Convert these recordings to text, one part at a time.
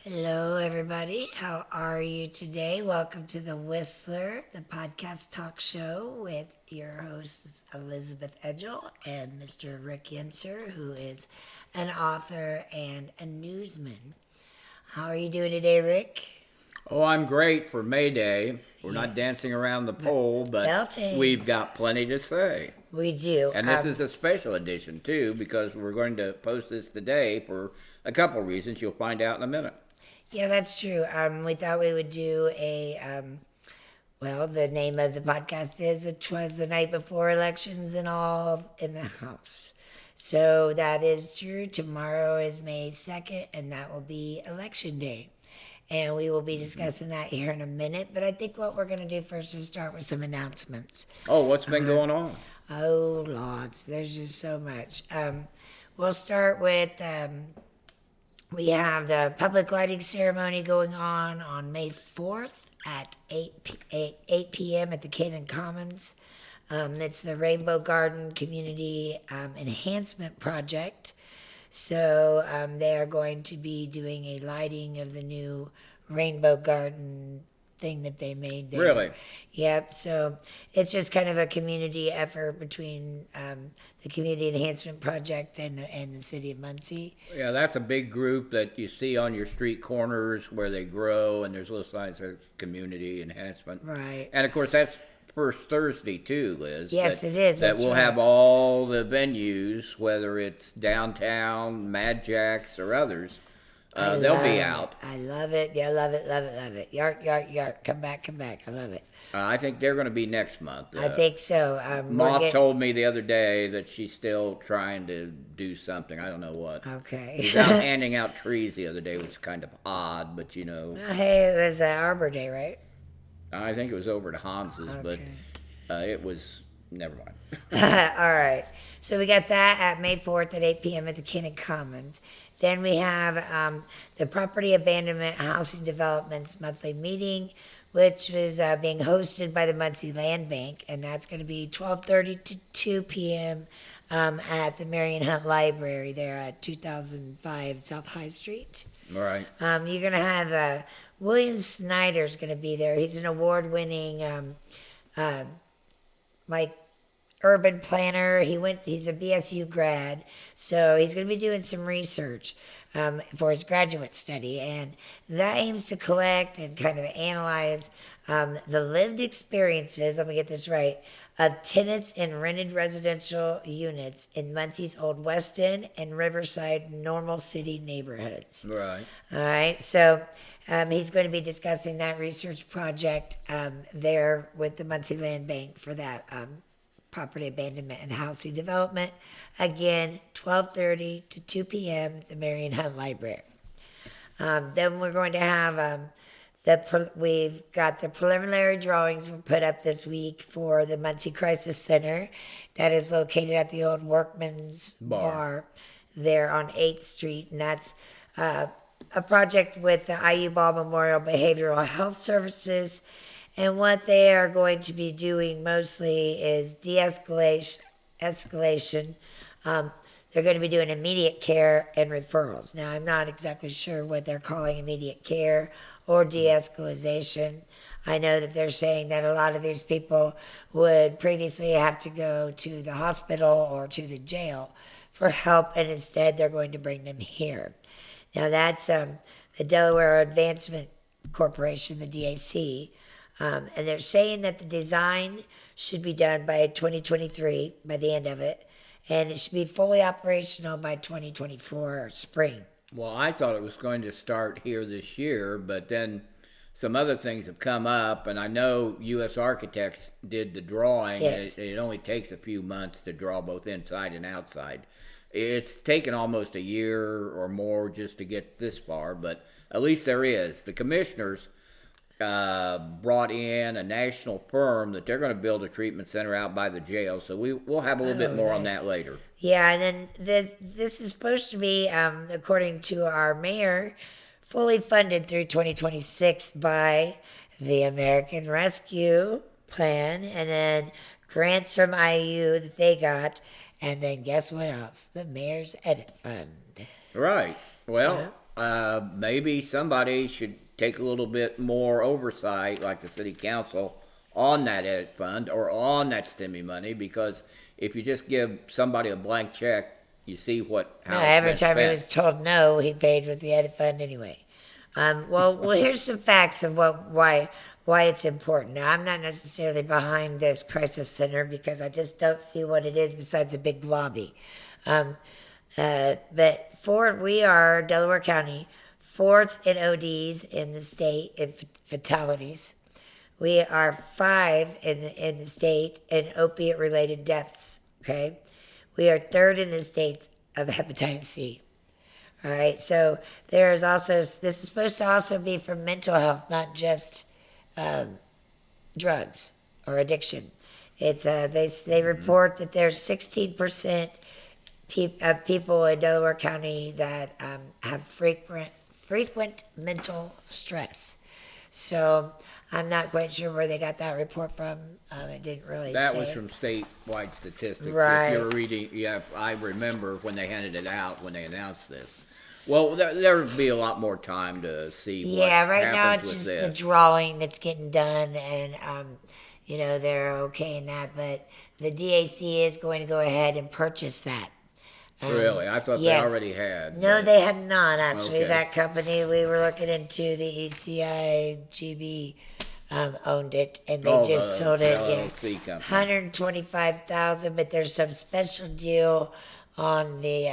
Hello, everybody. How are you today? Welcome to The Whistler, the podcast talk show with your hosts, Elisabeth Edgell and Mr. Rick Yencer, who is an author and a newsman. How are you doing today, Rick? Oh, I'm great for May Day. We're not Yes. dancing around the pole, but Belting. we've got plenty to say. We do. And this is a special edition, too, because we're going to post this today for a couple reasons you'll find out in a minute. Yeah, that's true. We thought we would do the name of the podcast is "'Twas the Night Before Elections and All in the House." So that is true. Tomorrow is May 2nd, and that will be Election Day. And we will be discussing that here in a minute. But I think what we're going to do first is start with some announcements. Oh, what's been going on? Oh, lots. There's just so much. We'll start with we have the public lighting ceremony going on May 4th at 8 p.m. at the Canaan Commons. It's the Rainbow Garden Community Enhancement Project. So they are going to be doing a lighting of the new Rainbow Garden thing that they made there. Really? Yep. So it's just kind of a community effort between the Community Enhancement Project and the city of Muncie. Yeah, that's a big group that you see on your street corners where they grow, and there's little signs of community enhancement. Right. And of course, that's first Thursday too, Liz. Yes, it is. That That's we'll right. have all the venues, whether it's downtown, Mad Jack's, or others. They'll be out. I love it. Yeah, love it. Yark, yark, yark. Come back. I love it. I think they're going to be next month. I think so. Moth told me the other day that she's still trying to do something. I don't know what. Okay. She's out handing out trees the other day, which is kind of odd, but you know. Hey, it was Arbor Day, right? I think it was over to Hans's, Okay. but it was, never mind. All right. So we got that at May 4th at 8 p.m. at the Canaan Commons. Then we have the Property Abandonment Housing Development's monthly meeting, which is being hosted by the Muncie Land Bank, and that's going to be 12:30 to 2 p.m. At the Marion Hunt Library there at 2005 South High Street. All right. You're going to have William Snyder's going to be there. He's an award-winning urban planner. He's a BSU grad, so he's going to be doing some research for his graduate study, and that aims to collect and kind of analyze the lived experiences, let me get this right, of tenants in rented residential units in Muncie's Old West End and Riverside Normal City neighborhoods. Right. All right, so he's going to be discussing that research project there with the Muncie Land Bank for that property abandonment and housing development. Again, 12:30 to 2 p.m. at the Marion Hunt Library. Then we're going to have we've got the preliminary drawings were put up this week for the Muncie Crisis Center that is located at the old Workman's Bar there on 8th Street, and that's a project with the IU Ball Memorial Behavioral Health Services. And what they are going to be doing mostly is escalation. They're going to be doing immediate care and referrals. Now, I'm not exactly sure what they're calling immediate care or de-escalation. I know that they're saying that a lot of these people would previously have to go to the hospital or to the jail for help, and instead they're going to bring them here. Now, that's the Delaware Advancement Corporation, the DAC. And they're saying that the design should be done by 2023, by the end of it, and it should be fully operational by 2024 spring. Well, I thought it was going to start here this year, but then some other things have come up, and I know U.S. Architects did the drawing. Yes. It only takes a few months to draw both inside and outside. It's taken almost a year or more just to get this far, but at least there is. The commissioners brought in a national firm that they're going to build a treatment center out by the jail. So we'll have a little bit more on that later. Yeah, and then this is supposed to be, according to our mayor, fully funded through 2026 by the American Rescue Plan, and then grants from IU that they got, and then guess what else? The mayor's edit fund. Right. Well, maybe somebody should take a little bit more oversight, like the city council, on that ed fund or on that stimmy money, because if you just give somebody a blank check, you see how No, it's every been time he spent. was told no, he paid with the edit fund anyway. Well, here's some facts of why it's important. Now, I'm not necessarily behind this crisis center because I just don't see what it is besides a big lobby. Um, but we are Delaware County, fourth in ODs in the state in fatalities. We are 5 in the state in opiate related deaths. Okay, we are third in the states of hepatitis C. All right, so there is also, this is supposed to also be for mental health, not just drugs or addiction. It's they report that there's 16% of people in Delaware County that have frequent mental stress. So I'm not quite sure where they got that report from. It didn't really That say was it. from statewide statistics. Right. If you're reading, yeah, I remember when they handed it out when they announced this. Well, there'll be a lot more time to see what Yeah, right now happens it's with just the this. drawing that's getting done, and they're okay in that. But the DAC is going to go ahead and purchase that. Really, I thought Yes. they already had. No, but- they had not actually. Okay. That company we were looking into, the ECIGB, owned it, and they Oh, just the sold it. LLC Yeah, company. 125,000. But there's some special deal on the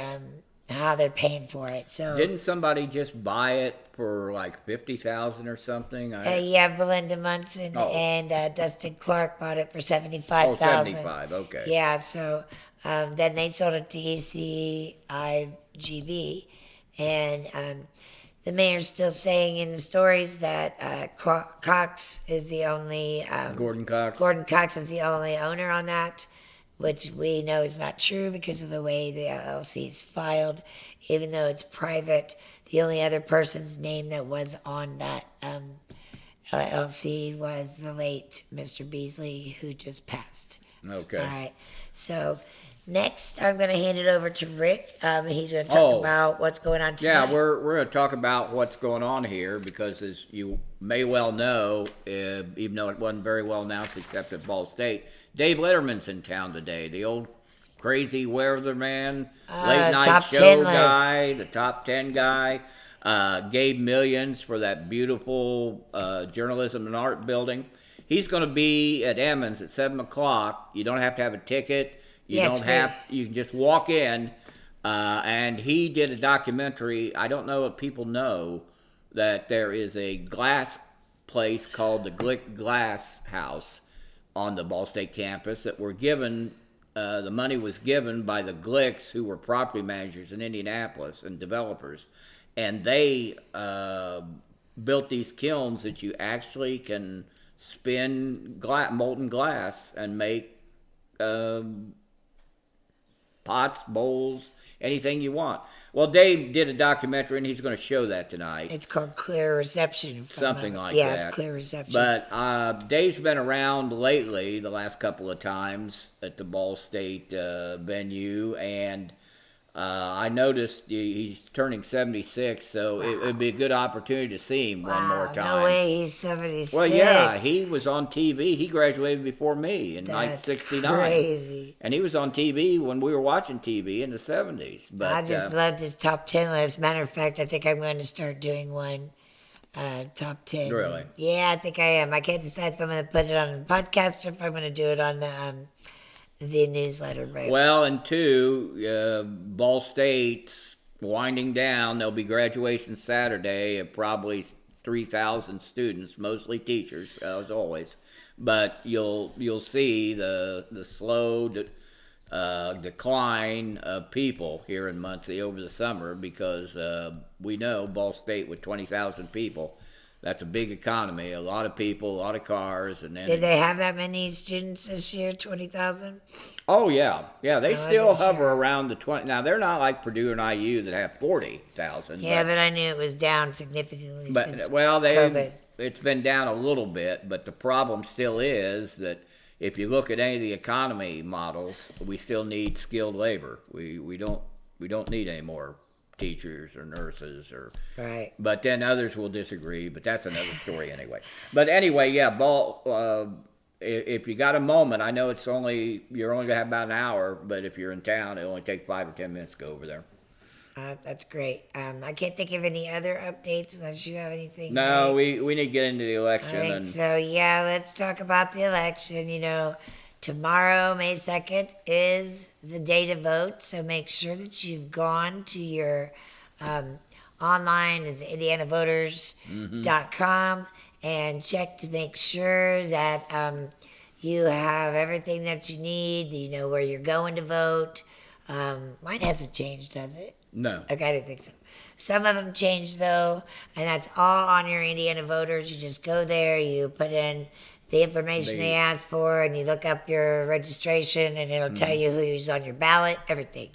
how they're paying for it. So Didn't somebody just buy it for like 50,000 or something? yeah, Belinda Munson Oh. and Dustin Clark bought it for Oh, 75,000. 75. Okay. Yeah, so then they sold it to ECIGB, and the mayor's still saying in the stories that Cox is the only Gordon Cox. Gordon Cox is the only owner on that, which we know is not true because of the way the LLC is filed. Even though it's private, the only other person's name that was on that LLC was the late Mr. Beasley, who just passed. Okay. All right. So next, I'm going to hand it over to Rick. He's going to talk about what's going on tonight. Yeah, we're going to talk about what's going on here because, as you may well know, even though it wasn't very well announced except at Ball State, Dave Letterman's in town today. The old crazy weatherman, late night top show 10 list. guy, the top 10 guy, gave millions for that beautiful journalism and art building. He's going to be at Emmons at 7:00. You don't have to have a ticket. You Yeah, it's don't have. free. You can just walk in. And he did a documentary. I don't know if people know that there is a glass place called the Glick Glass House on the Ball State campus that were given. The money was given by the Glicks, who were property managers in Indianapolis and developers, and they built these kilns that you actually can spin molten glass and make pots, bowls, anything you want. Well, Dave did a documentary, and he's going to show that tonight. It's called Clear Reception. Something like yeah, that. It's Clear Reception. But Dave's been around lately, the last couple of times at the Ball State venue, and I noticed he's turning 76, so it would be a good opportunity to see him one more time. No way, he's 76. Well, yeah, he was on TV. He graduated before me in That's 1969. crazy. And he was on TV when we were watching TV in the 70s. But I just loved his top 10 list. Matter of fact, I think I'm going to start doing one. Top 10. Really? Yeah, I think I am. I can't decide if I'm going to put it on the podcast or if I'm going to do it on the newsletter. Right? Well, and two, Ball State's winding down. There'll be graduation Saturday of probably 3,000 students, mostly teachers, as always. But you'll see the slow decline of people here in Muncie over the summer because we know Ball State with 20,000 people. That's a big economy, a lot of people, a lot of cars, and then Did they have that many students this year? 20,000? oh yeah, they I still wasn't hover sure. around the 20. Now they're not like Purdue and IU that have 40,000. Yeah, but I knew it was down significantly since COVID. It's been down a little bit, but the problem still is that if you look at any of the economy models, we still need skilled labor. We don't need any more teachers or nurses or. Right. But then others will disagree. But that's another story anyway. But anyway, yeah, ball. If you got a moment, I know you're only gonna have about an hour, but if you're in town, it only take 5 or 10 minutes to go over there. That's great. I can't think of any other updates unless you have anything. No, Right? we need to get into the I election think and so. Yeah, let's talk about the election. Tomorrow, May 2nd, is the day to vote. So make sure that you've gone to your online, is indianavoters.com, and check to make sure that you have everything that you need. You know where you're going to vote. Mine hasn't changed, does it? no. Okay, I didn't think so. Some of them changed though, and that's all on your Indiana voters. You just go there, you put in the information they asked for, and you look up your registration, and it'll tell you who's on your ballot, everything.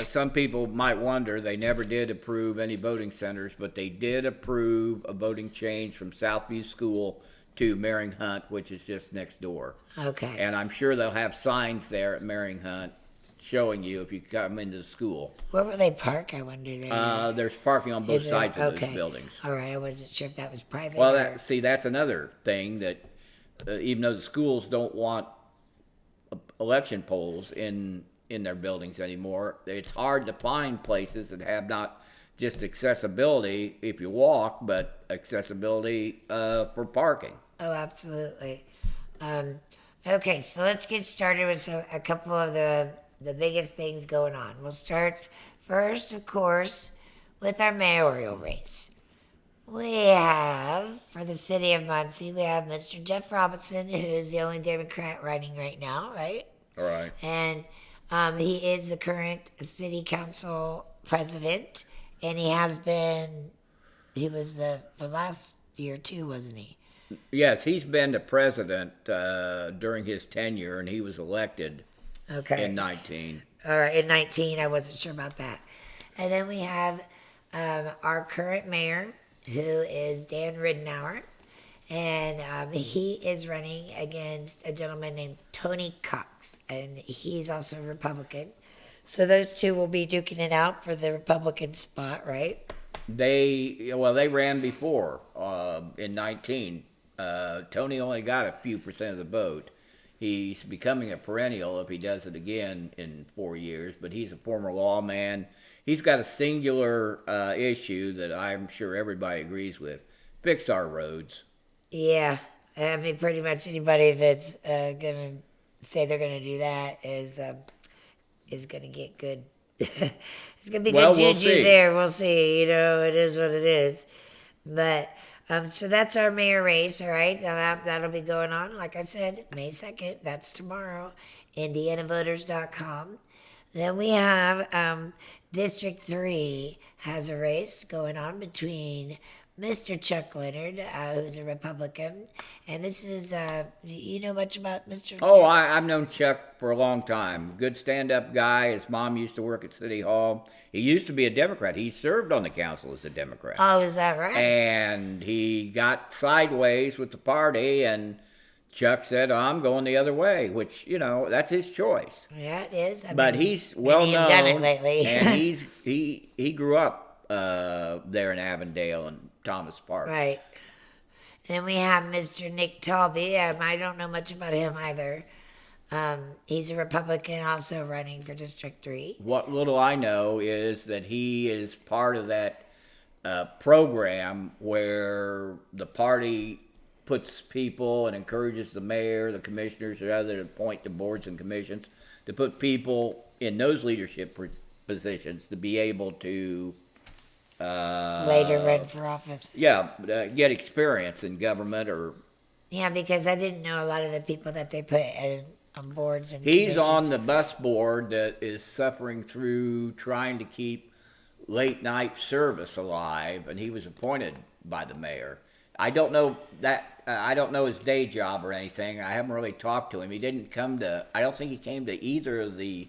Some people might wonder they never did approve any voting centers, but they did approve a voting change from Southview School to Mering Hunt, which is just next door. Okay. And I'm sure they'll have signs there at Mering Hunt showing you if you come into the school. Where will they park? I wonder. There's parking on both Is there? sides of Okay. those buildings. All right, I wasn't sure if that was private. Well, or... that's another thing that even though the schools don't want election polls in their buildings anymore, it's hard to find places that have not just accessibility if you walk, but accessibility for parking. Oh, absolutely. Okay, so let's get started with a couple of the biggest things going on. We'll start first, of course, with our mayoral race. We have, for the city of Muncie, we have Mr. Jeff Robinson, who's the only Democrat running right now, right? All right. And he is the current city council president, and he was the last year too, wasn't he? Yes, he's been the president during his tenure, and he was elected in 19. All right, in 19, I wasn't sure about that. And then we have our current mayor, who is Dan Ridenour, and he is running against a gentleman named Tony Cox, and he's also a Republican. So those two will be duking it out for the Republican spot, right? They ran before in 19. Tony only got a few percent of the vote. He's becoming a perennial if he does it again in 4 years, but he's a former lawman. He's got a singular issue that I'm sure everybody agrees with. Fix our roads. Yeah. I mean, pretty much anybody that's going to say they're going to do that is going to get good. It's going to be good juju there. We'll see. It is what it is. But... so that's our mayor race, all right? Now that'll be going on, like I said, May 2nd. That's tomorrow. IndianaVoters.com. Then we have District 3 has a race going on between Mr. Chuck Leonard, who's a Republican. And this is, you know much about Mr. Leonard? Oh, I've known Chuck for a long time. Good stand-up guy. His mom used to work at City Hall. He used to be a Democrat. He served on the council as a Democrat. Oh, is that right? And he got sideways with the party, and Chuck said, I'm going the other way, which, that's his choice. Yeah, it is. But he's well known. Done it lately. And he grew up there in Avondale and Thomas Park. Right. And then we have Mr. Nick Talby. I don't know much about him either. He's a Republican also running for District 3. What little I know is that he is part of that program where the party puts people and encourages the mayor, the commissioners, or other to appoint the boards and commissions to put people in those leadership positions to be able to later run for office. Yeah, get experience in government or. Yeah, because I didn't know a lot of the people that they put on boards and. He's on the bus board that is suffering through trying to keep late night service alive, and he was appointed by the mayor. I don't know that. I don't know his day job or anything. I haven't really talked to him. He didn't come to. I don't think he came to either of the.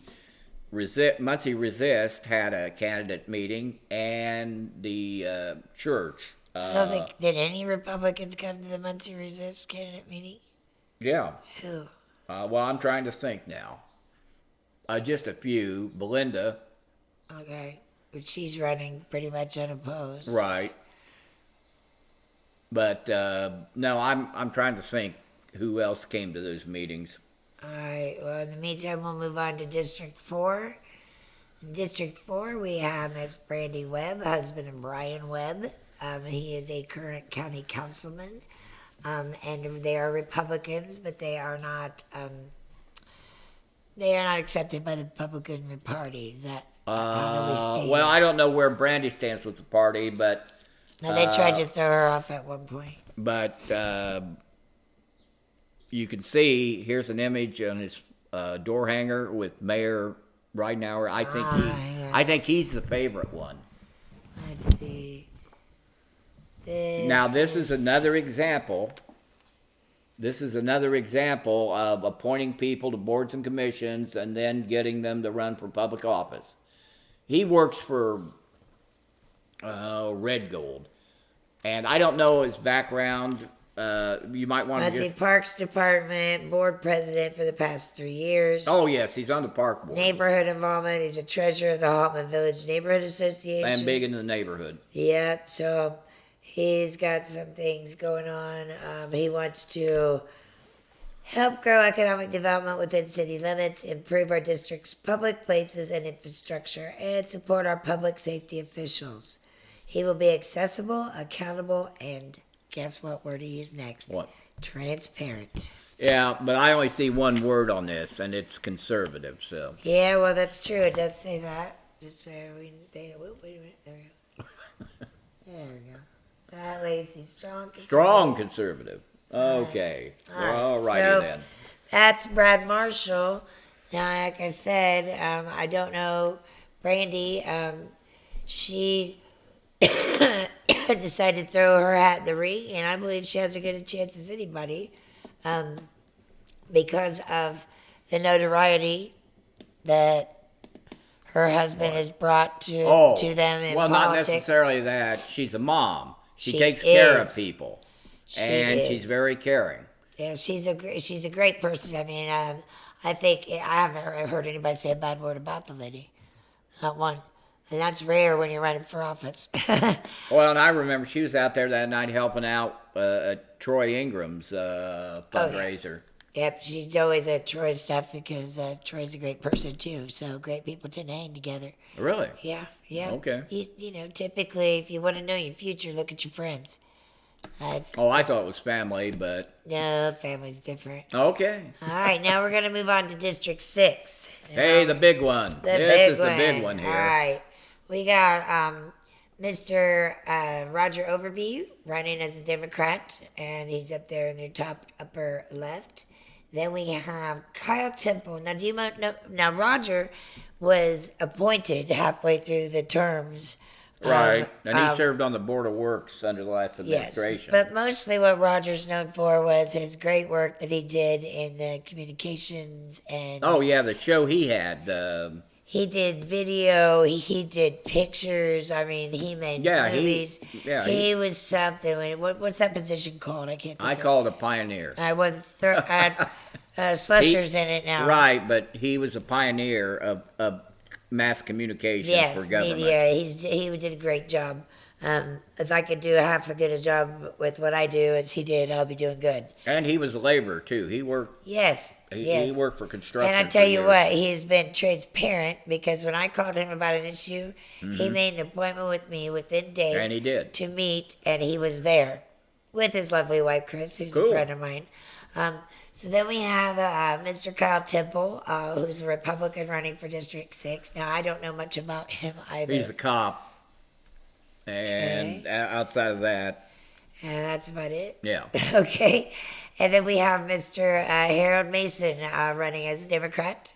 Muncie Resist had a candidate meeting, and the church. I don't think did any Republicans come to the Muncie Resist candidate meeting? Yeah. Who? Well, I'm trying to think now. Just a few. Belinda. Okay. she's running pretty much unopposed. Right. But no, I'm trying to think who else came to those meetings. All right. Well, in the meantime, we'll move on to District 4. In District 4, we have Miss Brandy Webb, husband of Brian Webb. He is a current county councilman. And they are Republicans, but they are not accepted by the Republican Party. Is that how do we stand? Well, I don't know where Brandy stands with the party, but No, they tried to throw her off at one point. but you can see here's an image on his door hanger with Mayor Ridenour. I think he's the favorite one. Let's see. This is another example. This is another example of appointing people to boards and commissions and then getting them to run for public office. He works for Red Gold, and I don't know his background. You might want Let's to. see, Parks Department board president for the past 3 years. Oh yes, he's on the park board. Neighborhood involvement. He's a treasurer of the Haltman Village Neighborhood Association. And big in the neighborhood. Yep. So he's got some things going on. He wants to help grow economic development within city limits, improve our district's public places and infrastructure, and support our public safety officials. He will be accessible, accountable, and guess what word to use next? What? Transparent. Yeah, but I only see one word on this, and it's conservative. So. Yeah, well, that's true. It does say that. Just so wait a minute. There we go. There we go. That Lacey, strong conservative. Strong conservative. Okay. All righty so, then. That's Brad Marshall. Now, like I said, I don't know Brandy. She decided to throw her hat in the ring, and I believe she has as good a chance as anybody because of the notoriety that her husband has brought to them in well, politics. Not necessarily that. She's a mom. She takes is. care of people, and is. she's very caring. Yeah, she's a great person. I mean, I think I haven't heard anybody say a bad word about the lady, not one, and that's rare when you're running for office. Well, and I remember she was out there that night helping out at Troy Ingram's fundraiser. Yep, she's always at Troy's stuff because Troy's a great person too. So great people tend to hang together. Really? Yeah. Okay. You know, typically, if you want to know your future, look at your friends. I thought it was family, but no, family's different. Okay. All right, now we're gonna move on to District 6. Hey, the big one. This is the big one here. All right, we got Mr. Roger Overby running as a Democrat, and he's up there in the top upper left. Then we have Kyle Temple. Now, do you know? Now, Roger was appointed halfway through the terms. Right, and he served on the Board of Works under the last administration. Yes, but mostly what Roger's known for was his great work that he did in the communications and... Oh, yeah, the show he had. He did video, he did pictures, I mean, he made movies. He was something. What's that position called? I can't think I call it a pioneer. I was Slusher's in it now. Right, but he was a pioneer of mass communication for government. Media. He did a great job. If I could do half as good a job with what I do as he did, I'll be doing good. And he was a laborer too. He worked. Yes. He worked for construction. And I tell you what, he has been transparent because when I called him about an issue, he made an appointment with me within days. And he did. To meet, and he was there with his lovely wife, Chris, who's a friend of mine. So then we have Mr. Kyle Temple, who's a Republican running for District 6. Now, I don't know much about him either. He's a cop. And outside of that... And that's about it? Yeah. Okay. And then we have Mr. Harold Mason running as a Democrat.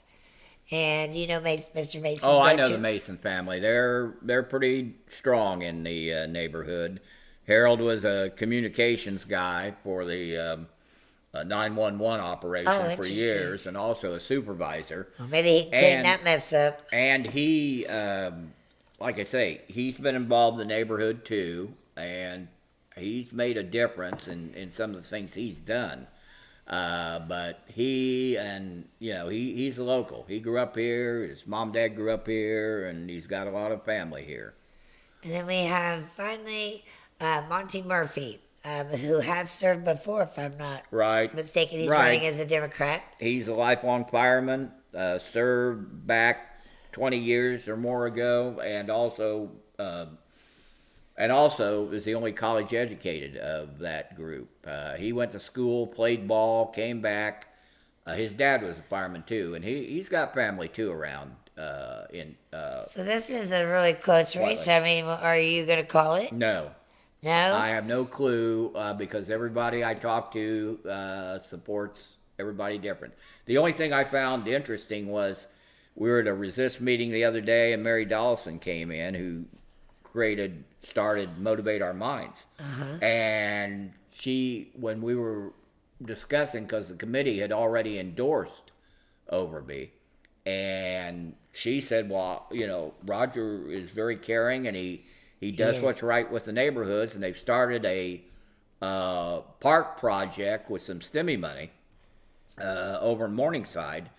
And you know Mr. Mason, Oh, I know the Mason family. They're pretty strong in the neighborhood. Harold was a communications guy for the 911 operation for years, and also a supervisor. Well, maybe he can clean that mess up. And he, like I say, he's been involved in the neighborhood too, and he's made a difference in some of the things he's done. But he and he's a local. He grew up here. His mom, dad grew up here, and he's got a lot of family here. And then we have finally Monty Murphy, who has served before, if I'm not Right. mistaken. He's Right. running as a Democrat. He's a lifelong fireman. Served back 20 years or more ago, and also is the only college educated of that group. He went to school, played ball, came back. His dad was a fireman too, and he's got family too around. So this is a really close race. I mean, are you going to call it? No, No? I have no clue because everybody I talk to supports everybody different. The only thing I found interesting was we were at a resist meeting the other day, and Mary Dollison came in, who started Motivate Our Minds. And when we were discussing, because the committee had already endorsed Overby, and she said, well, Roger is very caring, and he does what's right with the neighborhoods, and they've started a park project with some STEMI money over in Morningside,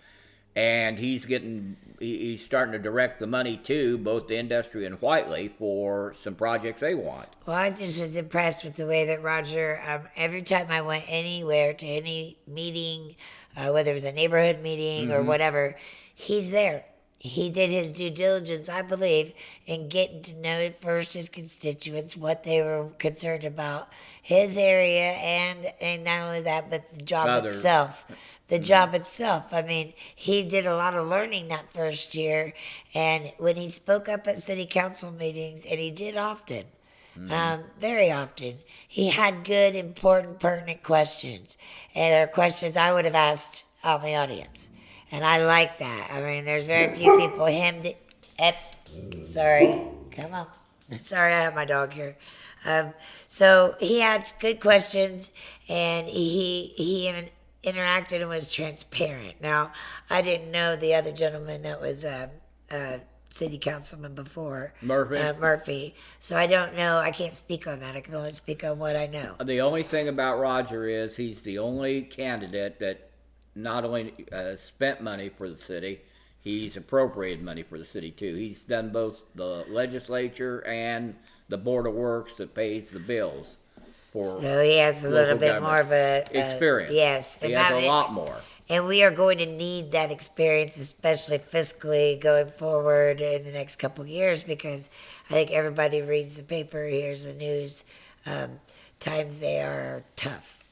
and he's starting to direct the money to both the industry and Whiteley for some projects they want. Well, I just was impressed with the way that Roger, every time I went anywhere to any meeting, whether it was a neighborhood meeting or whatever, he's there. He did his due diligence, I believe, in getting to know first his constituents, what they were concerned about, his area, and not only that, but the job itself. The job itself. I mean, he did a lot of learning that first year, and when he spoke up at city council meetings, and he did often, very often, he had good, important, pertinent questions, and are questions I would have asked out in the audience. And I like that. I mean, there's very few people. Sorry. Come on. Sorry, I have my dog here. So he had good questions, and he even interacted and was transparent. Now, I didn't know the other gentleman that was city councilman before. Murphy. So I don't know. I can't speak on that. I can only speak on what I know. The only thing about Roger is he's the only candidate that not only spent money for the city, he's appropriated money for the city too. He's done both the legislature and the Board of Works that pays the bills for. So he has a little bit more of a experience. Yes, he has a lot more. And we are going to need that experience, especially fiscally, going forward in the next couple of years, because I think everybody reads the paper, hears the news. Times they are tough.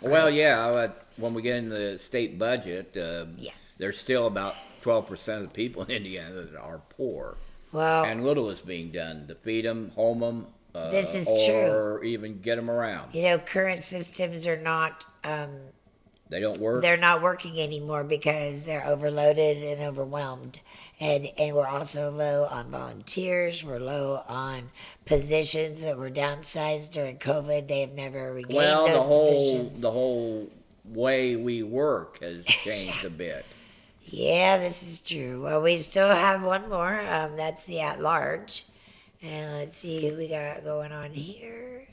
Well, yeah. When we get in the state budget, there's still about 12% of the people in Indiana that are poor. Well, and little is being done to feed them, home them, this is or even get them around. Current systems are not. They don't work. They're not working anymore because they're overloaded and overwhelmed, and we're also low on volunteers. We're low on positions that were downsized during COVID. They have never regained those positions. The whole way we work has changed a bit. Yeah, this is true. Well, we still have one more. That's the at-large. And let's see who we got going on here.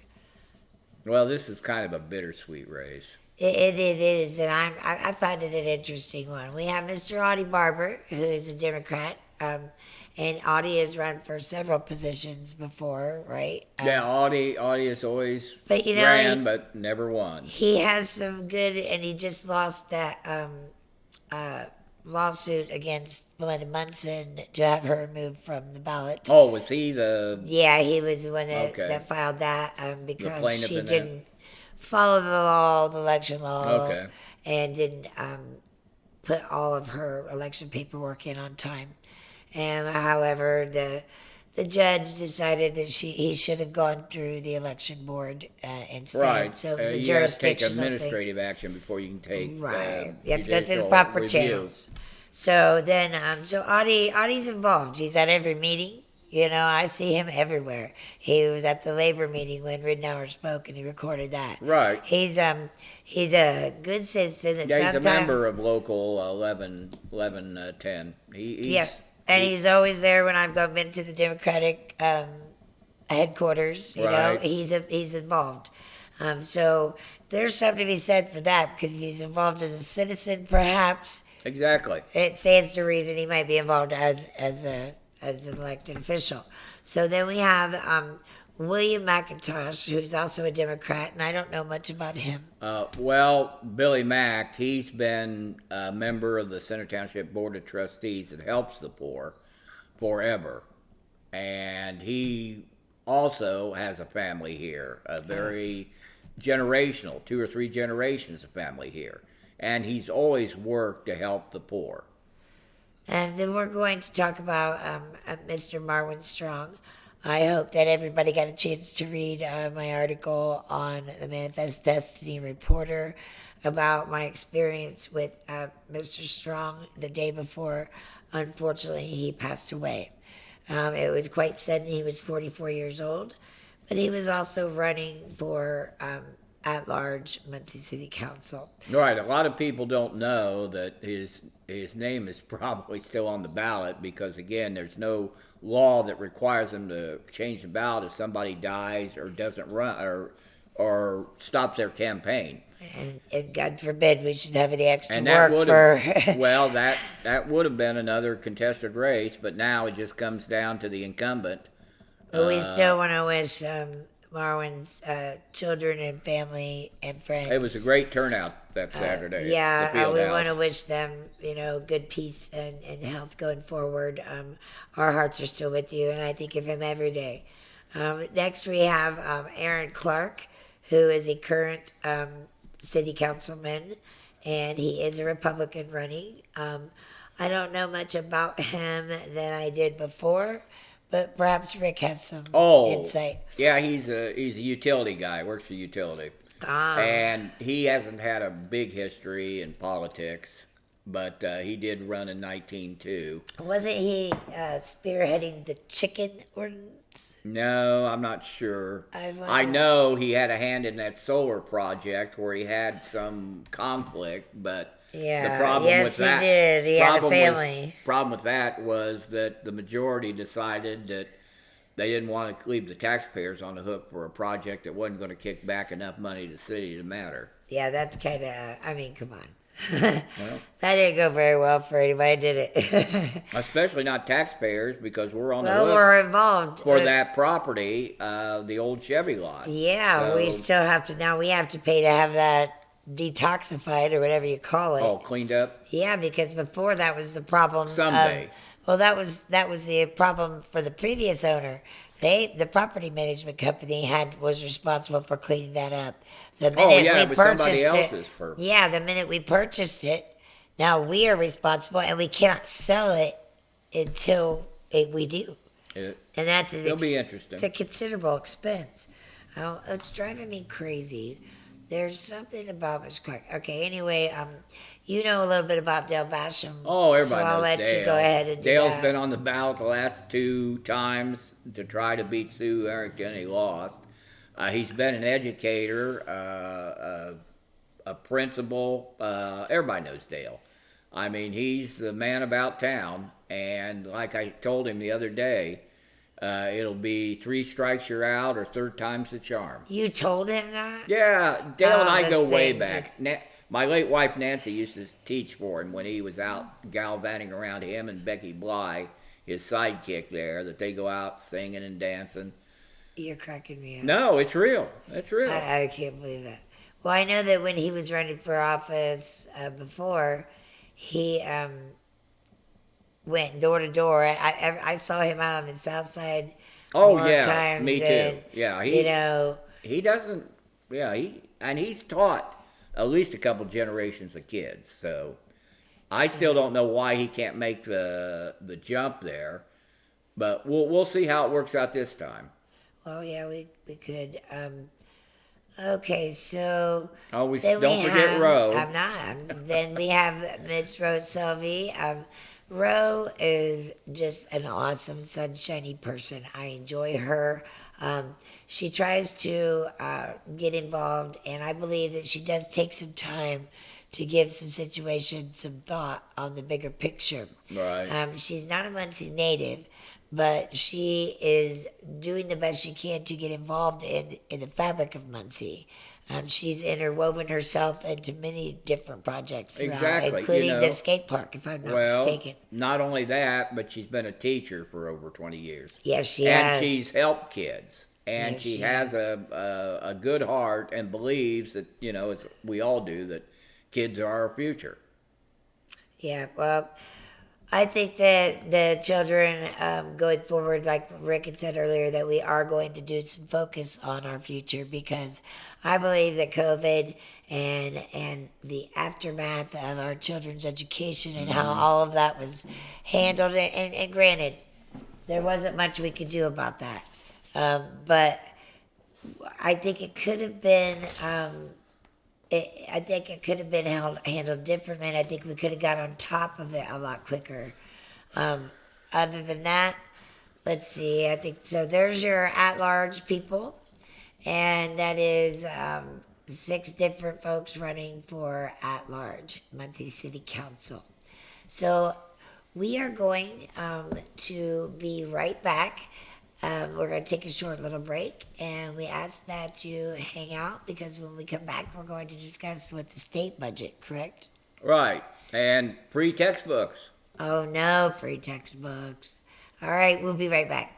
Well, this is kind of a bittersweet race. It is, and I find it an interesting one. We have Mr. Audie Barber, who is a Democrat, and Audie has run for several positions before, right? Yeah, Audie has always but but never won. He has some good, and he just lost that lawsuit against Melinda Munson to have her removed from the ballot. Oh, was he the? Yeah, he was the one that filed that because she didn't follow the election law, and didn't put all of her election paperwork in on time. And however, the judge decided that he should have gone through the election board instead. Right. So it was a you jurisdictional have to take administrative action before you can take. Right. You have to go through the proper channels. So then, so Audie's involved. He's at every meeting. I see him everywhere. He was at the labor meeting when Ridenour spoke, and he recorded that. Right. He's a good citizen. That he's sometimes, a member of local 1110. He's always there when I've been to the Democratic headquarters. You know, he's involved. So there's something to be said for that, because if he's involved as a citizen, perhaps Exactly. it stands to reason he might be involved as an elected official. So then we have William McIntosh, who's also a Democrat, and I don't know much about him. Well, Billy Mack, he's been a member of the Center Township Board of Trustees that helps the poor forever. And he also has a family here, a very generational, 2 or 3 generations of family here. And he's always worked to help the poor. And then we're going to talk about Mr. Marwin Strong. I hope that everybody got a chance to read my article on the Manifest Destiny Reporter about my experience with Mr. Strong the day before, unfortunately, he passed away. It was quite sudden. He was 44 years old, but he was also running for at-large Muncie City Council. Right. A lot of people don't know that his name is probably still on the ballot because, again, there's no law that requires him to change the ballot if somebody dies or doesn't run or stops their campaign. And God forbid we should have any extra And that work would for. have, well, that would have been another contested race, but now it just comes down to the incumbent. But we still want to wish Marwin's children and family and friends. It was a great turnout that Saturday. at the Yeah, field we house. want to wish them, good peace and health going forward. Our hearts are still with you, and I think of him every day. Next, we have Aaron Clark, who is a current city councilman, and he is a Republican running. I don't know much about him than I did before, but perhaps Rick has some insight. Yeah, he's a utility guy, works for utility. And he hasn't had a big history in politics, but he did run in 1902. Wasn't he spearheading the chicken ordinance? No, I'm not sure. I I know he had a hand in that solar project where he had some conflict, but Yeah, the problem yes, with he that, did. He had a problem family. Problem with that was that the majority decided that they didn't want to leave the taxpayers on the hook for a project that wasn't going to kick back enough money to the city to matter. Yeah, that's kind of, come on. Well, That didn't go very well for anybody, did it? especially not taxpayers because we're on the Well, hook we're involved. for that property, the old Chevy lot. Yeah, we So- still have to, now we have to pay to have that detoxified or whatever you call it. Oh, cleaned up? Yeah, because before that was the problem. Someday. Well, that was the problem for the previous owner. The property management company was responsible for cleaning that up. The minute yeah, we it was somebody purchased else's purpose. Yeah, the minute we purchased it, now we are responsible, and we cannot sell it until we do. It, And that's It'll be interesting. It's a considerable expense. Oh, it's driving me crazy. There's something about Mr. Clark. Okay, anyway, you know a little bit about Dale Basham. Oh, everybody so I'll knows let Dale. you go ahead and Dale's do that. been on the ballot the last 2 times to try to beat Sue Errington. He lost. He's been an educator, a principal. Everybody knows Dale. I mean, he's the man about town. And like I told him the other day, it'll be 3 strikes you're out or 3rd time's the charm. You told him that? Yeah, Dale and I the go way things back. just- My late wife Nancy used to teach for him when he was out gallivanting around, him and Becky Bly, his sidekick there, that they go out singing and dancing. You're cracking me up. No, it's real. It's real. I can't believe that. Well, I know that when he was running for office before, he went door to door. I saw him out on the south side. Oh more yeah, times, me too. and, Yeah, he doesn't. Yeah, he's taught at least a couple generations of kids. So I still don't know why he can't make the jump there, but we'll see how it works out this time. Well, yeah, we could. Okay, so Oh, then don't forget Roe. I'm not. Then we have Miss Rose Selvey. Ro is just an awesome, sunshiny person. I enjoy her. She tries to get involved, and I believe that she does take some time to give some situations some thought on the bigger picture. Right. She's not a Muncie native, but she is doing the best she can to get involved in the fabric of Muncie. She's interwoven herself into many different projects throughout, Exactly. including the skate park, if I'm not Well, mistaken. not only that, but she's been a teacher for over 20 years. Yes, she And has. she's helped kids. And Yes, she she has has. a good heart and believes that, as we all do, that kids are our future. Yeah, well, I think that the children going forward, like Rick had said earlier, that we are going to do some focus on our future because I believe that COVID and the aftermath of our children's education and how all of that was handled, and granted, there wasn't much we could do about that, but I think it could have been. I think it could have been handled differently, and I think we could have got on top of it a lot quicker. Other than that, let's see. I think so. There's your at-large people, and that is 6 different folks running for at-large Muncie City Council. So we are going to be right back. We're going to take a short little break, and we ask that you hang out because when we come back, we're going to discuss with the state budget, correct? Right. And free textbooks. Oh no, free textbooks. All right, we'll be right back.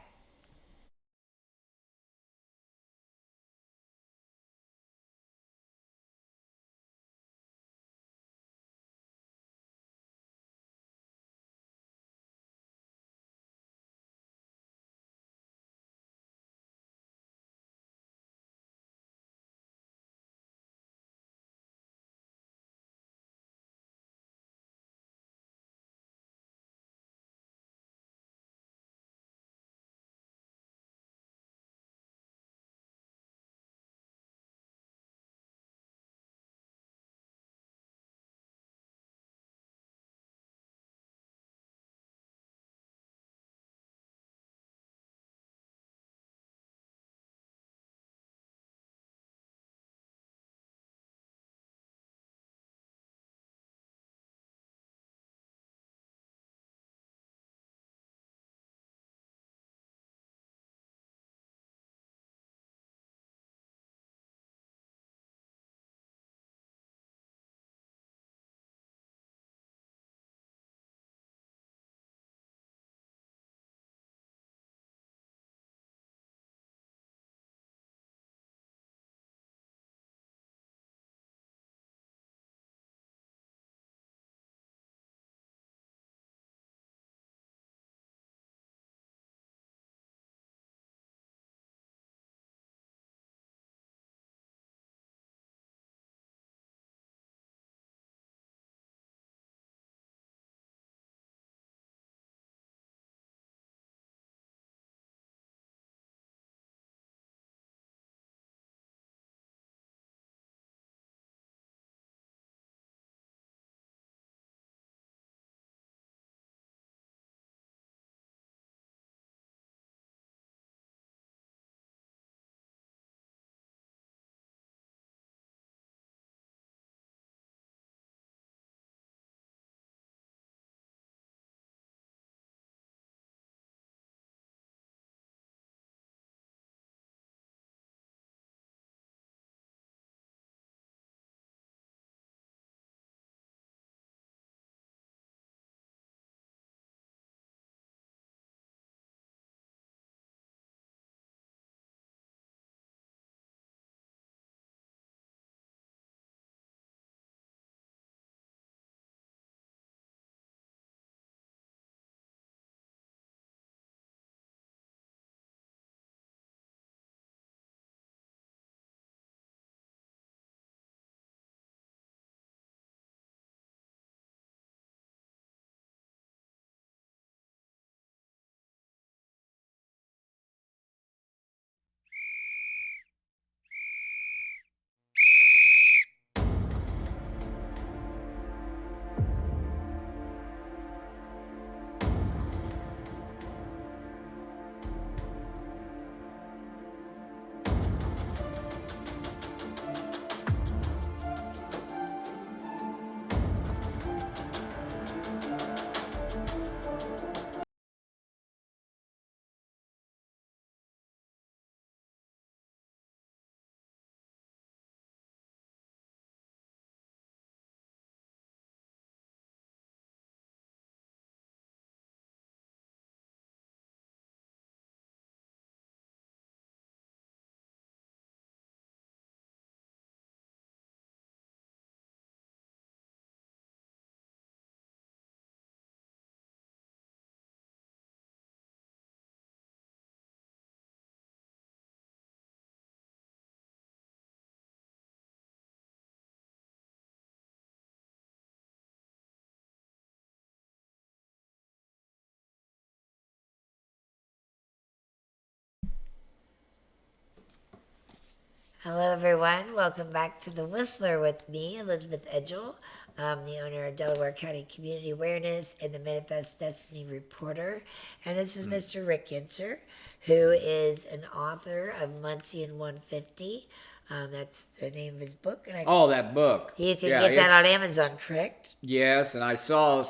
Hello, everyone. Welcome back to The Whistler with me, Elisabeth Edgell. I'm the owner of Delaware County Community Awareness and the Manifest Destiny Reporter. And this is Mr. Rick Yencer, who is an author of Muncie in 150. That's the name of his book. And Oh, that book. you can Yeah, get that on Amazon, correct? Yes, and I saw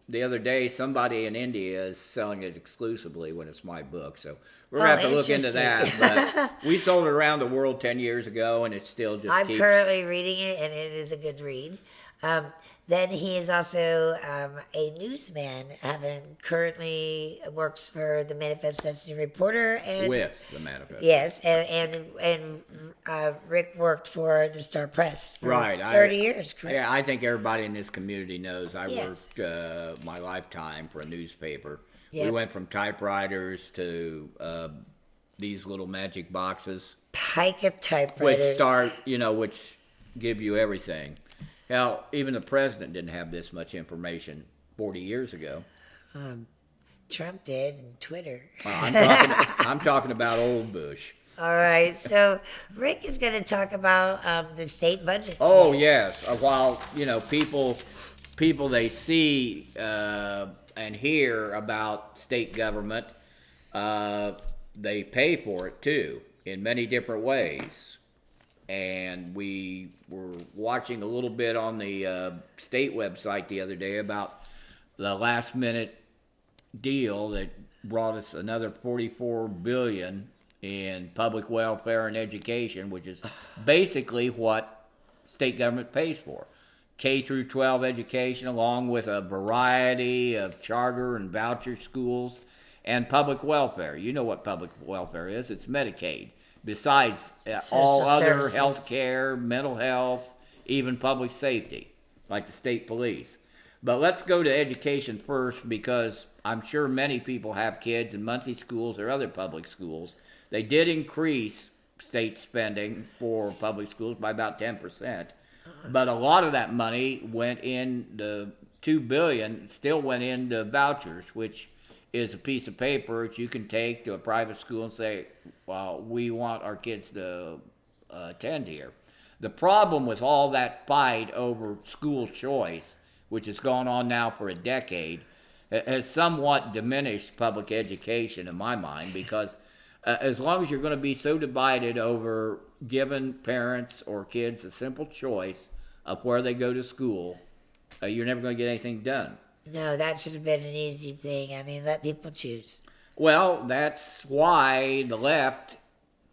the other day somebody in India is selling it exclusively when it's my book. So we're gonna have to look into that. But we sold it around the world 10 years ago, and it still just I'm keeps. currently reading it, and it is a good read. Then he is also a newsman, having currently works for the Manifest Destiny Reporter, and With the manifest. yes, and Rick worked for the Star Press for Right. 30 years, correct? Yeah, I think everybody in this community knows I Yes. worked my lifetime for a newspaper. We Yep. went from typewriters to these little magic boxes, Pike of typewriters. which give you everything. Hell, even the president didn't have this much information 40 years ago. Trump did, and Twitter. I'm talking about old Bush. All right, so Rick is going to talk about the state budget. Oh today. yes, while people they see and hear about state government, they pay for it too in many different ways. And we were watching a little bit on the state website the other day about the last minute deal that brought us another $44 billion in public welfare and education, which is basically what state government pays for. K through 12 education, along with a variety of charter and voucher schools, and public welfare. You know what public welfare is? It's Medicaid. Besides all other services. health care, mental health, even public safety, like the state police. But let's go to education first, because I'm sure many people have kids in Muncie schools or other public schools. They did increase state spending for public schools by about 10%. But a lot of that money went in, the $2 billion still went into vouchers, which is a piece of paper that you can take to a private school and say, well, we want our kids to attend here. The problem with all that fight over school choice, which has gone on now for a decade, has somewhat diminished public education in my mind, because as long as you're going to be so divided over giving parents or kids a simple choice of where they go to school, you're never going to get anything done. No, that should have been an easy thing. I mean, let people choose. Well, that's why the left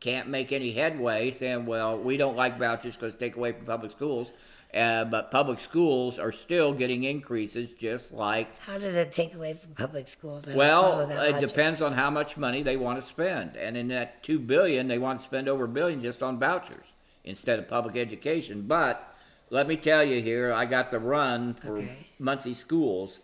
can't make any headway saying, well, we don't like vouchers because they take away from public schools. But public schools are still getting increases, just like. How does it take away from public schools? I don't follow Well, that it logic. depends on how much money they want to spend. And in that $2 billion, they want to spend over $1 billion just on vouchers instead of public education. But let me tell you here, I got the run for Muncie schools,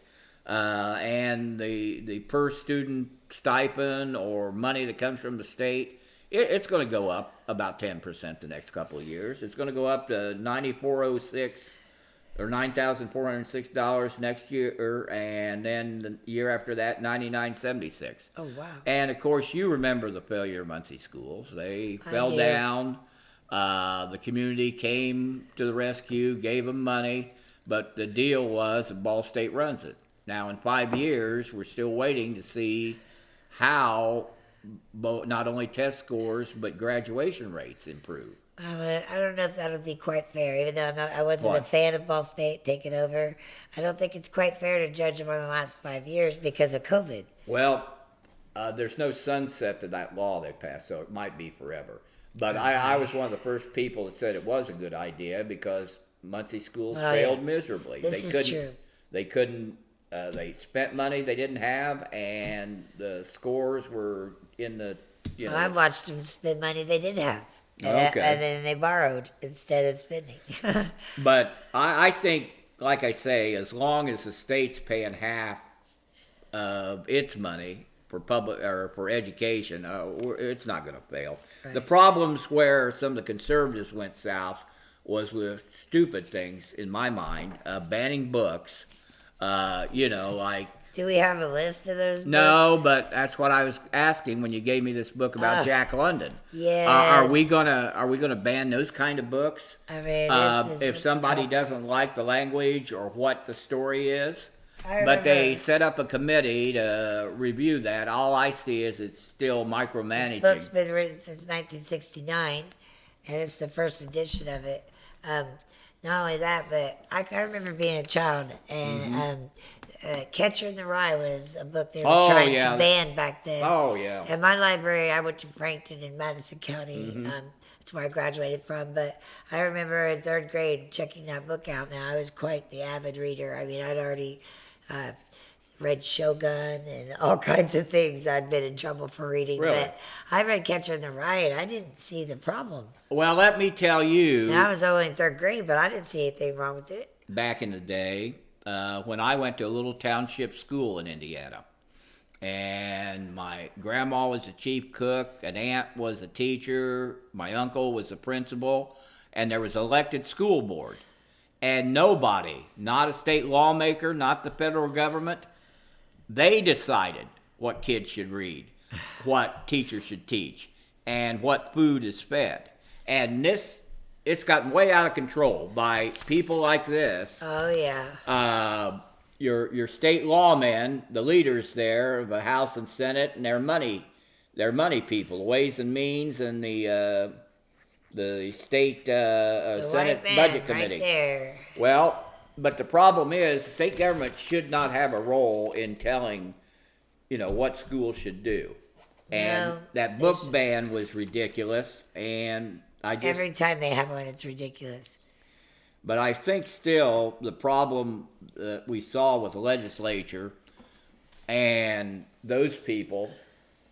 and the per student stipend or money that comes from the state, it's going to go up about 10% the next couple of years. It's going to go up to $9,406 or $9,406 next year, and then the year after that, $9,976. Oh, wow. And of course, you remember the failure of Muncie schools. They I fell do. down. The community came to the rescue, gave them money, but the deal was that Ball State runs it. Now, in 5 years, we're still waiting to see how not only test scores but graduation rates improve. I don't know if that'll be quite fair, even though I wasn't a What? fan of Ball State taking over. I don't think it's quite fair to judge them on the last 5 years because of COVID. Well, there's no sunset to that law they passed, so it might be forever. But I was one of the first people that said it was a good idea, because Muncie schools failed miserably. This is true. They couldn't. They spent money they didn't have, and the scores were in the. Well, I watched them spend money they didn't have. Okay. And then they borrowed instead of spending. But I think, like I say, as long as the state's paying half of its money for public or for education, it's not going to fail. Right. The problems where some of the conservatives went south was with stupid things, in my mind, banning books. Like Do we have a list of those books? No, but that's what I was asking when you gave me this book about Jack London. Yes. Are we gonna ban those kind of books? I mean, this is If what's somebody called- doesn't like the language or what the story is, I but they remember- set up a committee to review that. All I see is it's still This micromanaging. book's been written since 1969, and it's the first edition of it. Not only that, but I remember being a child, and Catcher in the Rye was a book they were Oh, trying yeah. to ban back then. Oh, yeah. At my library, I went to Frankton in Madison County. Mm-hmm. That's where I graduated from. But I remember in third grade checking that book out. Now, I was quite the avid reader. I mean, I'd already read Shogun and all kinds of things I'd been in trouble for reading. Really? But I read Catcher in the Rye, and I didn't see the problem. Well, let me tell you, And I was only in third grade, but I didn't see anything wrong with it. back in the day, when I went to a little township school in Indiana, and my grandma was the chief cook, an aunt was a teacher, my uncle was the principal, and there was an elected school board. And nobody, not a state lawmaker, not the federal government, they decided what kids should read, what teachers should teach, and what food is fed. And it's gotten way out of control by people like this. Oh, yeah. Your state lawmen, the leaders there of the House and Senate, and their money people, the Ways and Means, and the state The Senate white man Budget Committee. Right there. Well, but the problem is, the state government should not have a role in telling, what schools should do. And No, that they book should- ban was ridiculous, and I just. Every time they have one, it's ridiculous. But I think still the problem that we saw with the legislature and those people.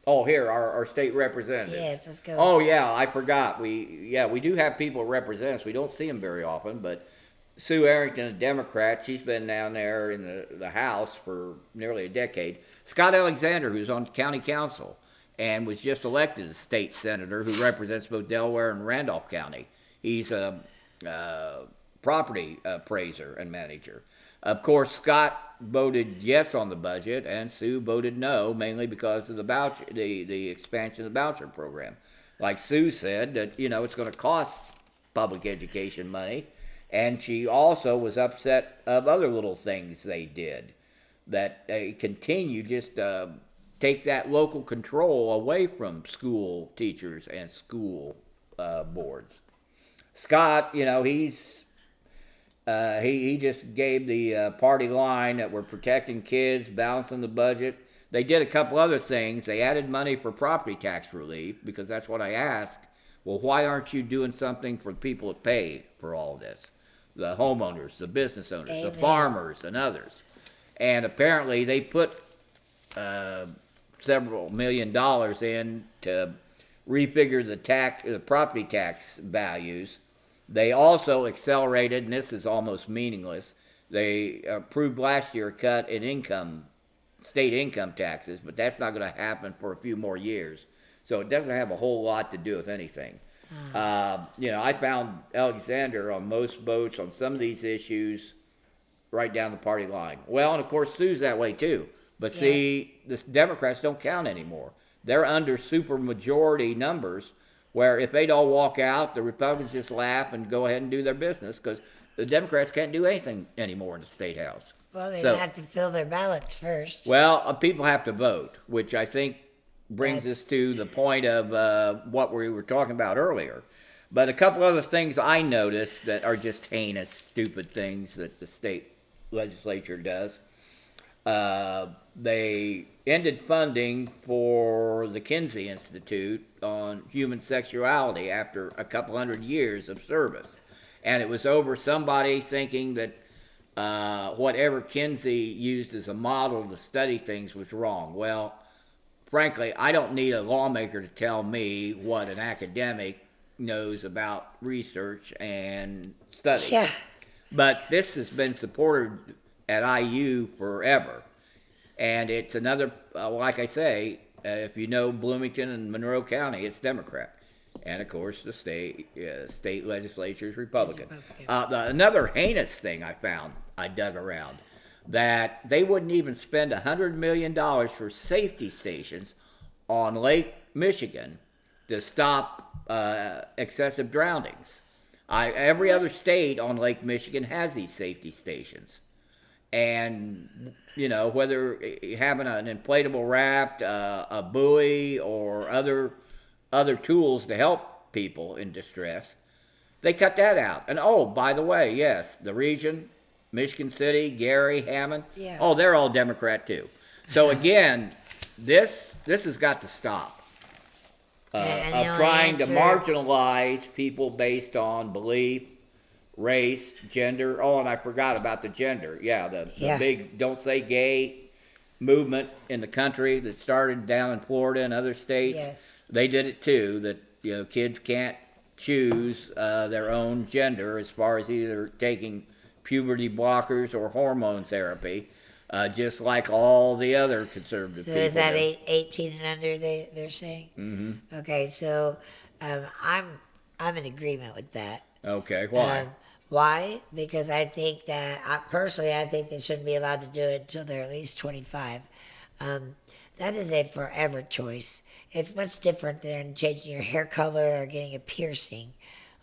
Oh, here, our state representative. Yes, let's go. Oh, yeah, I forgot. We do have people represent us. We don't see them very often, but Sue Arrington, a Democrat, she's been down there in the House for nearly a decade. Scott Alexander, who's on county council and was just elected as state senator, who represents both Delaware and Randolph County. He's a property appraiser and manager. Of course, Scott voted yes on the budget, and Sue voted no, mainly because of the voucher, the expansion of the voucher program. Like Sue said, that it's going to cost public education money, and she also was upset of other little things they did that they continue just take that local control away from school teachers and school boards. Scott, he's he just gave the party line that we're protecting kids, balancing the budget. They did a couple other things. They added money for property tax relief, because that's what I asked. Well, why aren't you doing something for the people that pay for all this? The homeowners, the business owners, Amen. the farmers, and others. And apparently they put several $1 million in to refigure the property tax values. They also accelerated, and this is almost meaningless, they approved last year a cut in state income taxes, but that's not going to happen for a few more years. So it doesn't have a whole lot to do with anything. I found Alexander on most votes on some of these issues right down the party line. Well, and of course, Sue's that way too. But see, the Democrats don't count anymore. They're under supermajority numbers, where if they'd all walk out, the Republicans just laugh and go ahead and do their business, because the Democrats can't do anything anymore in the State House. Well, they So- have to fill their ballots first. Well, people have to vote, which I think brings That's- us to the point of what we were talking about earlier. But a couple other things I noticed that are just heinous, stupid things that the state legislature does. They ended funding for the Kinsey Institute on human sexuality after a couple hundred years of service. And it was over somebody thinking that whatever Kinsey used as a model to study things was wrong. Well, frankly, I don't need a lawmaker to tell me what an academic knows about research and study. Yeah. But this has been supported at IU forever. And it's another, like I say, if you know Bloomington and Monroe County, it's Democrat. And of course, the state legislature is Republican. Republican. Another heinous thing I found, I dug around. that they wouldn't even spend $100 million for safety stations on Lake Michigan to stop excessive drownings. Every other state on Lake Michigan has these safety stations. And, whether having an inflatable raft, a buoy, or other tools to help people in distress, they cut that out. And oh, by the way, yes, the region, Michigan City, Gary, Hammond, Yeah. oh, they're all Democrat too. So again, this has got to stop. And Of trying to marginalize people based on belief, race, gender. Oh, and I forgot about the gender. Yeah, the big "Don't Say Gay" movement in the country that started down in Florida and other states. Yes. They did it too. That kids can't choose their own gender as far as either taking puberty blockers or hormone therapy, just like all the other conservative people. So is that 18 and under? They're saying. Mm-hmm. Okay, so I'm in agreement with that. Okay, why? Why? Because I think that I think they shouldn't be allowed to do it until they're at least 25. That is a forever choice. It's much different than changing your hair color or getting a piercing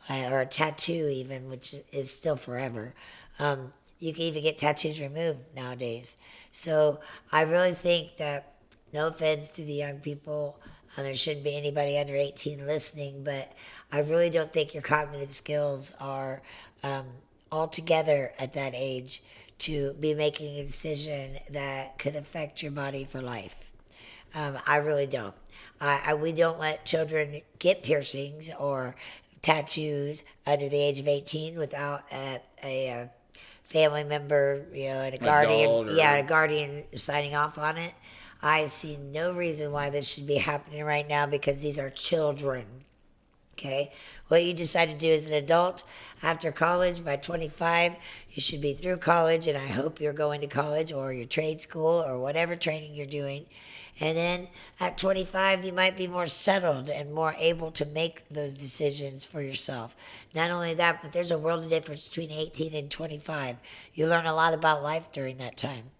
or a tattoo, even, which is still forever. You can even get tattoos removed nowadays. So I really think that, no offense to the young people, there shouldn't be anybody under 18 listening, but I really don't think your cognitive skills are all together at that age to be making a decision that could affect your body for life. I really don't. We don't let children get piercings or tattoos under the age of 18 without a family member, and a guardian, a guardian signing off on it. I see no reason why this should be happening right now because these are children. Okay? What you decide to do as an adult after college, by 25, you should be through college, and I hope you're going to college or your trade school or whatever training you're doing. And then at 25, you might be more settled and more able to make those decisions for yourself. Not only that, but there's a world of difference between 18 and 25. You learn a lot about life during that time.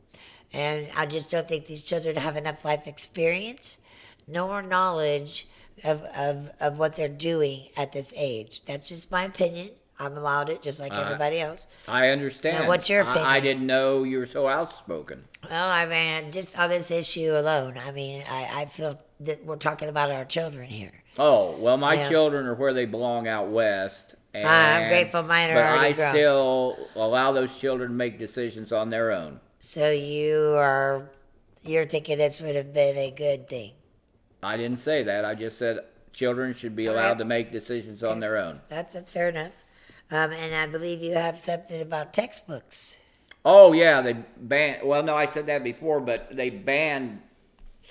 And I just don't think these children have enough life experience nor knowledge of what they're doing at this age. That's just my opinion. I'm allowed it just like everybody else. I understand. Now, what's your opinion? I didn't know you were so outspoken. Well, I mean, just on this issue alone, I feel that we're talking about our children here. Oh, well, my children are where they belong out west. And, I'm grateful mine are already grown. But I still allow those children to make decisions on their own. So you're thinking this would have been a good thing? I didn't say that. I just said children should be allowed to make decisions on their own. That's fair enough. And I believe you have something about textbooks. Oh, yeah, they banned, well, no, I said that before, but they banned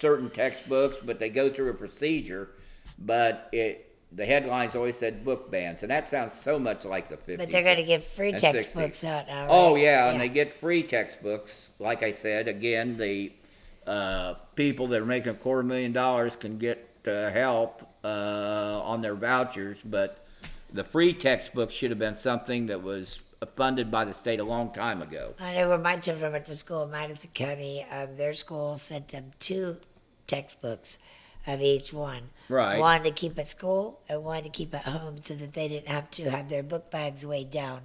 certain textbooks, but they go through a procedure, but the headlines always said book bans, and that sounds so much like the 50s. But they're going to give free textbooks out now, right? Oh, yeah, and they get free textbooks. Like I said, again, the people that are making $250,000 can get help on their vouchers, but the free textbook should have been something that was funded by the state a long time ago. I know when my children went to school in Madison County, their school sent them 2 textbooks of each one. Right. One to keep at school and one to keep at home so that they didn't have to have their book bags weighed down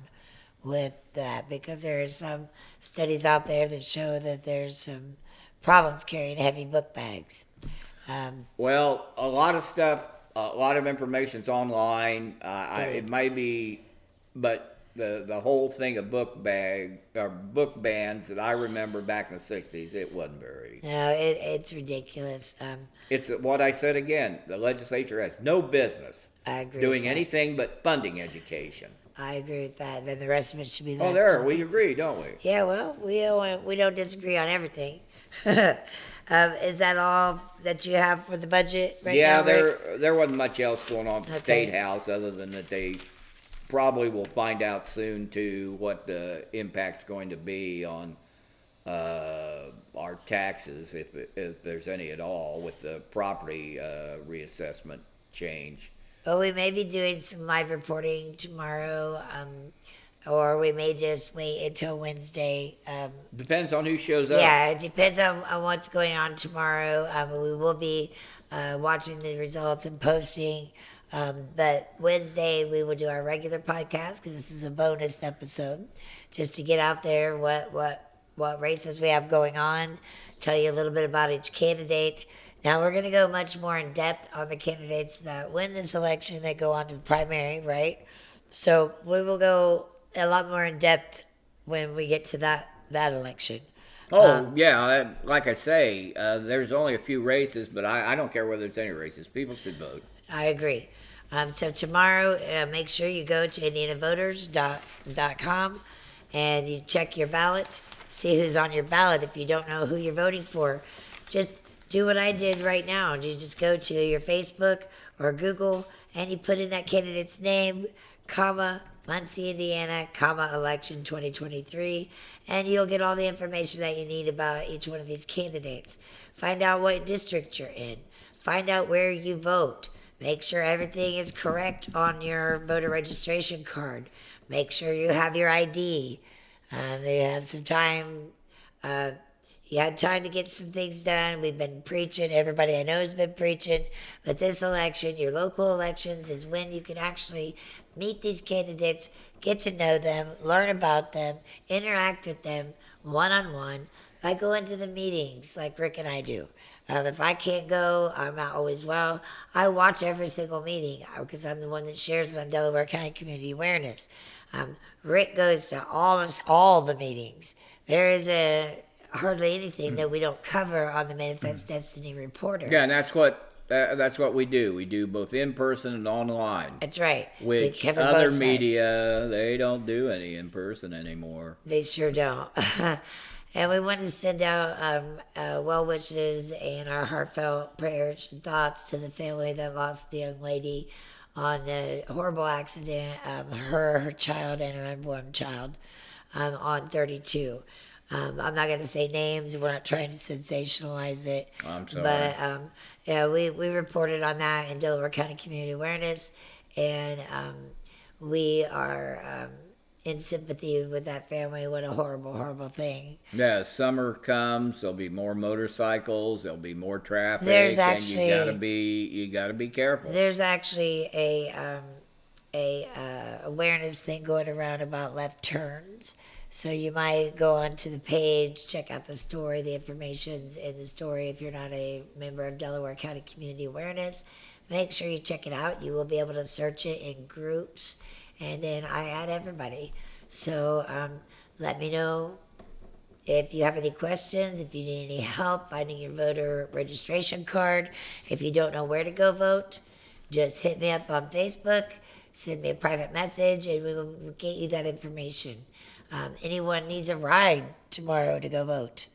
with that, because there are some studies out there that show that there's some problems carrying heavy book bags. Well, a lot of stuff, a lot of information's online. It might be, but the whole thing of book bans that I remember back in the 60s, it wasn't very. No, it's ridiculous. It's what I said again. The legislature has no business doing anything but funding education. I agree with that. Then the rest of it should be that. Oh, there, we agree, don't we? Yeah, well, we don't disagree on everything. Is that all that you have for the budget right now? Yeah, there wasn't much else going on at the State House other than that they probably will find out soon too what the impact's going to be on our taxes, if there's any at all, with the property reassessment change. Well, we may be doing some live reporting tomorrow or we may just wait until Wednesday. Depends on who shows up. Yeah, it depends on what's going on tomorrow. We will be watching the results and posting. But Wednesday we will do our regular podcast because this is a bonus episode, just to get out there what races we have going on, tell you a little bit about each candidate. Now we're going to go much more in depth on the candidates that win this election that go on to the primary, right? So we will go a lot more in depth when we get to that election. Yeah, like I say, there's only a few races, but I don't care whether it's any races. People should vote. I agree. So tomorrow, make sure you go to indianavoters.com and you check your ballot, see who's on your ballot. If you don't know who you're voting for, just do what I did right now. You just go to your Facebook or Google and you put in that candidate's name, comma, Muncie, Indiana, comma, election 2023, and you'll get all the information that you need about each one of these candidates. Find out what district you're in. Find out where you vote. Make sure everything is correct on your voter registration card. Make sure you have your ID. You have some time. You had time to get some things done. We've been preaching. Everybody I know has been preaching. But this election, your local elections, is when you can actually meet these candidates, get to know them, learn about them, interact with them one-on-one by going to the meetings like Rick and I do. If I can't go, I'm not always well. I watch every single meeting because I'm the one that shares it on Delaware County Community Awareness. Rick goes to almost all the meetings. There is hardly anything that we don't cover on the Manifest Destiny Reporter. Yeah, and that's what we do. We do both in person and online. That's right. Which other media, they don't do any in person anymore. They sure don't. And we want to send out well wishes and our heartfelt prayers and thoughts to the family that lost the young lady on the horrible accident, her child, and her unborn child on 32. I'm not going to say names. We're not trying to sensationalize it. I'm sorry. But yeah, we reported on that in Delaware County Community Awareness, and we are in sympathy with that family. What a horrible, horrible thing. Yeah, summer comes, there'll be more motorcycles, there'll be more traffic. There's actually, and you gotta be careful. There's actually a awareness thing going around about left turns. So you might go onto the page, check out the story. The information's in the story. If you're not a member of Delaware County Community Awareness, make sure you check it out. You will be able to search it in groups, and then I add everybody. So let me know if you have any questions, if you need any help finding your voter registration card. If you don't know where to go vote, just hit me up on Facebook, send me a private message, and we will get you that information. Anyone needs a ride tomorrow to go vote.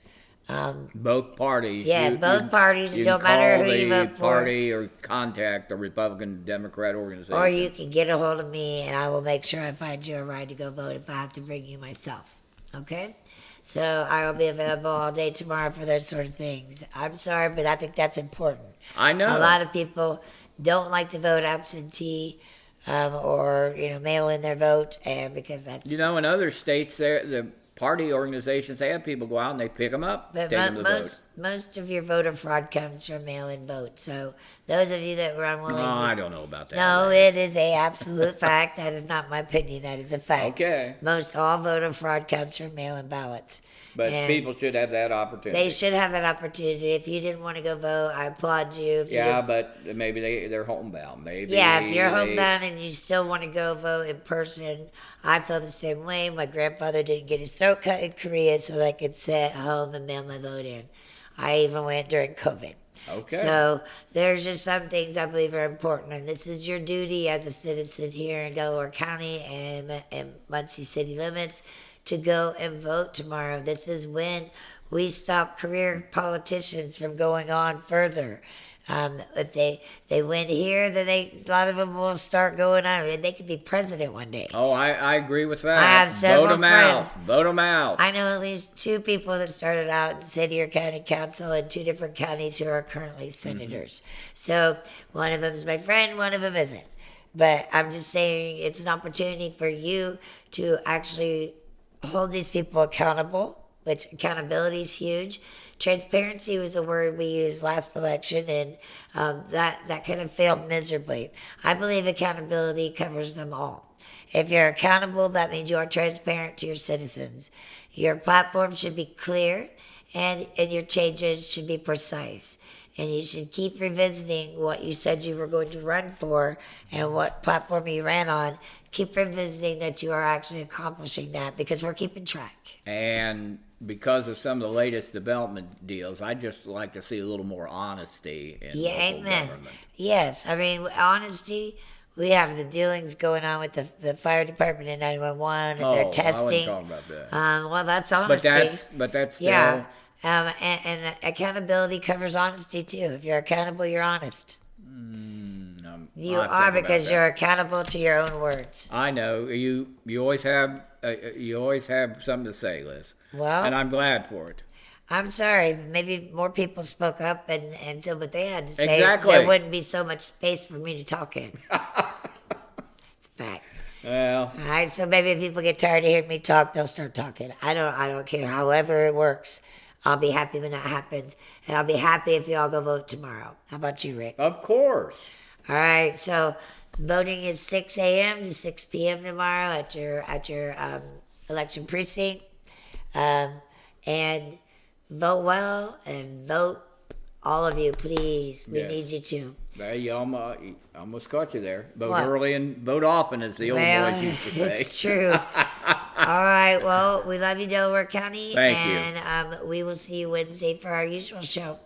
Both parties. Yeah, both parties. It don't matter who you vote for. Party or contact the Republican Democrat organization. Or you can get a hold of me, and I will make sure I find you a ride to go vote if I have to bring you myself. Okay? So I will be available all day tomorrow for those sort of things. I'm sorry, but I think that's important. I know. A lot of people don't like to vote absentee. Or mail in their vote, and because that's in other states, the party organizations, they have people go out and they pick them up, but take them to vote. Most of your voter fraud comes from mail-in vote. So those of you that were unwilling, I don't know about that. No, it is a absolute fact. That is not my opinion. That is a fact. Okay. Most all voter fraud comes from mail-in ballots. But people should have that opportunity. They should have that opportunity. If you didn't want to go vote, I applaud you. But maybe they're homebound. Maybe. Yeah, if you're homebound and you still want to go vote in person, I feel the same way. My grandfather didn't get his throat cut in Korea, so I could sit at home and mail my vote in. I even went during COVID. Okay. So there's just some things I believe are important, and this is your duty as a citizen here in Delaware County and Muncie city limits to go and vote tomorrow. This is when we stop career politicians from going on further. If they win here, then a lot of them will start going on. They could be president one day. Oh, I agree with that. I have several Vote them friends. out. Vote them out. I know at least 2 people that started out in city or county council in 2 different counties who are currently senators. So one of them is my friend, one of them isn't. But I'm just saying it's an opportunity for you to actually hold these people accountable, which accountability is huge. Transparency was a word we used last election, and that kind of failed miserably. I believe accountability covers them all. If you're accountable, that means you are transparent to your citizens. Your platform should be clear, and your changes should be precise. And you should keep revisiting what you said you were going to run for and what platform you ran on. Keep revisiting that you are actually accomplishing that, because we're keeping track. And because of some of the latest development deals, I'd just like to see a little more honesty in Yeah, local amen. government. Yes, I mean, honesty. We have the dealings going on with the fire department and 911, and Oh, their I wasn't testing. talking about that. Well, that's But honesty. that's still, Yeah. And accountability covers honesty too. If you're accountable, you're honest. You I'll have to are, think about because that. you're accountable to your own words. I know you always have something to say, Liz, Well, and I'm glad for it. I'm sorry. Maybe more people spoke up and said what they had to say. Exactly. There wouldn't be so much space for me to talk in. It's a fact. Well, All right, so maybe if people get tired of hearing me talk, they'll start talking. I don't care. However it works, I'll be happy when that happens, and I'll be happy if you all go vote tomorrow. How about you, Rick? of course. All right, so voting is 6 a.m. to 6 p.m. tomorrow at your election precinct, and vote well and vote, all of you, please. We Yes. need you to. There you almost caught you there. Vote What? early and vote often, as the old Well, boys used to say. it's true. All right, well, we love you, Delaware County. Thank you. And we will see you Wednesday for our usual show.